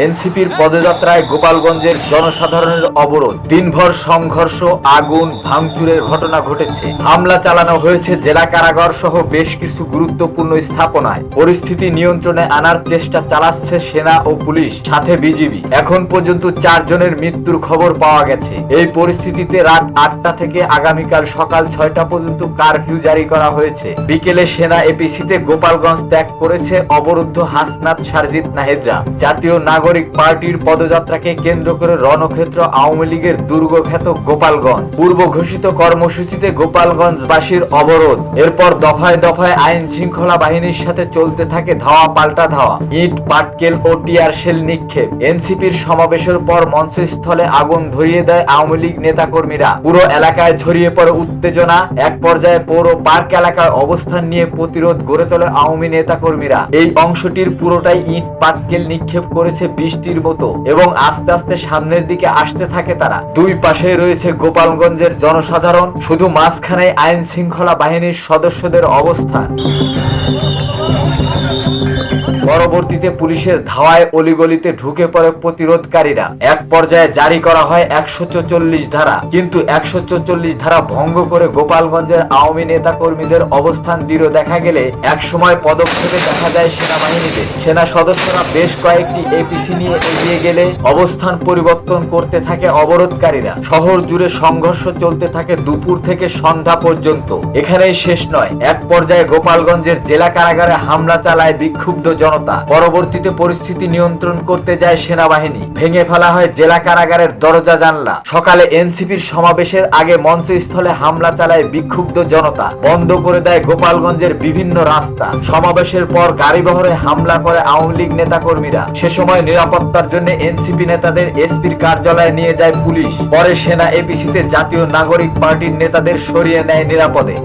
এনসিপির পদযাত্রায় গোপালগঞ্জের জনসাধারণের অবরোধ, দিনভর সংঘর্ষ, আগুন, ভাঙচুরের ঘটনা ঘটেছে। হামলা চালানো হয়েছে জেলা কারাগার সহ বেশ কিছু গুরুত্বপূর্ণ স্থাপনায়। পরিস্থিতি নিয়ন্ত্রণে আনার চেষ্টা চালাচ্ছে সেনা ও পুলিশ, সাথে বিজিবি। এখন পর্যন্ত 4 জনের মৃত্যুর খবর পাওয়া গেছে। এই পরিস্থিতিতে রাত 8টা থেকে আগামীকাল সকাল 6টা পর্যন্ত কারফিউ জারি করা হয়েছে। বিকেলে সেনা এপিসিতে গোপালগঞ্জ ত্যাগ করেছে অবরুদ্ধ হাসনাত সারজিৎ নাহিদরা। জাতীয় নাগরিক পার্টির পদযাত্রাকে কেন্দ্র করে রণক্ষেত্র আওয়ামী লীগের দুর্গখ্যাত গোপালগঞ্জ। পূর্ব ঘোষিত কর্মসূচিতে গোপালগঞ্জবাসীর অবরোধ। এরপর দফায় দফায় আইন শৃঙ্খলা বাহিনীর সাথে চলতে থাকে ধাওয়া পাল্টা ধাওয়া, ইট, পাটকেল ও টিয়ার শেল নিক্ষেপ। এনসিপির সমাবেশের পর মঞ্চস্থলে আগুন ধরিয়ে দেয় আওয়ামী লীগ নেতাকর্মীরা। পুরো এলাকায় ছড়িয়ে পড়ে উত্তেজনা। এক পর্যায়ে পৌর পার্ক এলাকায় অবস্থান নিয়ে প্রতিরোধ গড়ে তোলে আওয়ামী নেতাকর্মীরা। এই অংশটির পুরোটাই ইট, পাটকেল নিক্ষেপ করেছে বৃষ্টির মতো এবং আস্তে আস্তে সামনের দিকে আসতে থাকে তারা। দুই পাশে রয়েছে গোপালগঞ্জের জনসাধারণ, শুধু মাঝখানে আইন শৃঙ্খলা বাহিনীর সদস্যদের অবস্থান। পরবর্তীতে পুলিশের ধাওয়ায় অলিগলিতে ঢুকে পড়ে প্রতিরোধকারীরা। এক পর্যায়ে জারি করা হয় 144 ধারা, কিন্তু 144 ধারা ভঙ্গ করে গোপালগঞ্জের আওয়ামী নেতা কর্মীদের অবস্থান দৃঢ় দেখা গেলে একসময় পদক্ষেপে দেখা যায় সেনাবাহিনীদের। সেনা সদস্যরা বেশ কয়েকটি এপিসি নিয়ে এগিয়ে গেলে অবস্থান পরিবর্তন করতে থাকে অবরোধকারীরা। শহর জুড়ে সংঘর্ষ চলতে থাকে দুপুর থেকে সন্ধ্যা পর্যন্ত। এখানেই শেষ নয়, এক পর্যায়ে গোপালগঞ্জের জেলা কারাগারে হামলা চালায় বিক্ষুব্ধ জনতা। পরবর্তীতে পরিস্থিতি নিয়ন্ত্রণ করতে যায় সেনাবাহিনী। ভেঙে ফেলা হয় জেলা কারাগারের দরজা জানলা। সকালে এনসিপির সমাবেশের আগে মঞ্চস্থলে হামলা চালায় বিক্ষুব্ধ জনতা। বন্ধ করে দেয় গোপালগঞ্জের বিভিন্ন রাস্তা। সমাবেশের পর গাড়িবহরে হামলা করে আওয়ামী লীগ নেতাকর্মীরা। সে সময় নিরাপত্তার জন্য এনসিপি নেতাদের এসপির কার্যালয়ে নিয়ে যায় পুলিশ। পরে সেনা এপিসিতে জাতীয় নাগরিক পার্টির নেতাদের সরিয়ে নেয় নিরাপদে।